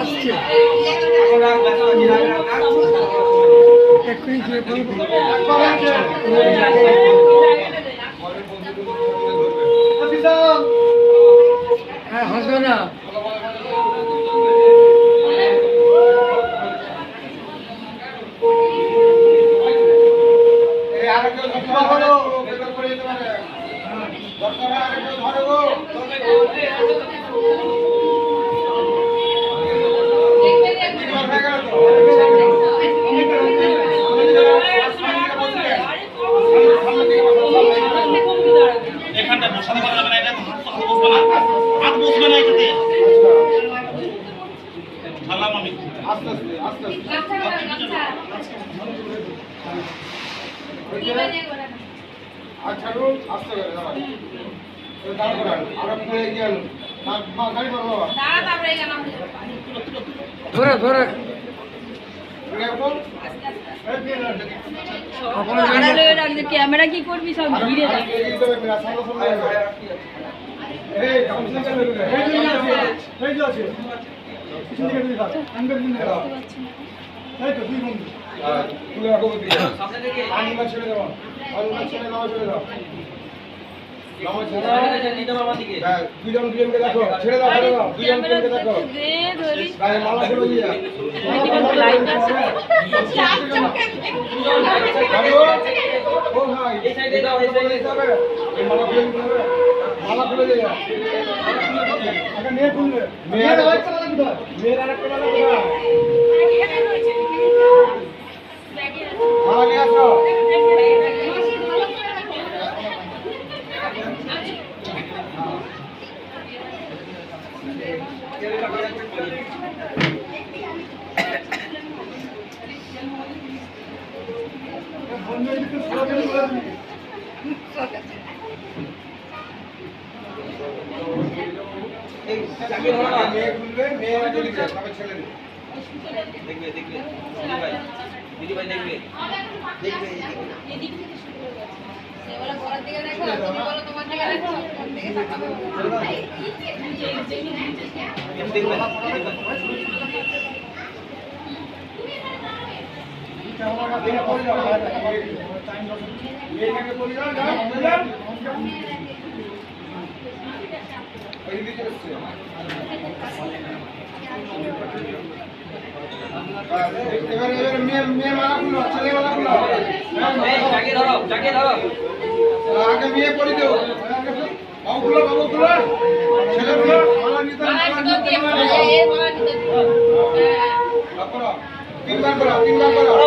আসছে এক্ষুনি গিয়ে বলবো। হ্যাঁ হাসবে না। এখানটা বসাতে পারবে না, এটা বসবে না, হাত বসবে না এটাতে। ছাড়লাম আমি আস্তে আস্তে আস্তে আচ্ছা রুল আস্তে করে দাঁড়ান দাঁড়া করান আর আপনি গেল মা গাড়ি করো বাবা দাঁড়া তারপরে এখানে ধরে ধরে ক্যামেরা কি করবি সব ঘিরে ছেড়ে দেওয়া ছেড়ে দেওয়া ছেড়ে দাও দুজন দুজনকে দেখো ছেড়ে দাও ছেড়ে দাও দুজনকে দেখো গায়ে মালা খুলে দিয়ে ও ভাই এই সাইডে দাও এই সাইডে যাবে এই মালা খুলে দিতে হবে মালা খুলে দিয়ে আগে নিয়ে খুলবে মেয়ের আরেকটা মালা কোথায় মেয়ের আরেকটা মালা কোথায় মালা নিয়ে আসো মেয়ে মালা খুলো ছেলে মালা খুলো আগে মেয়ে করে দেবো বাবু খুলো ছেলে খুলো মালা নিতে তিনবার করো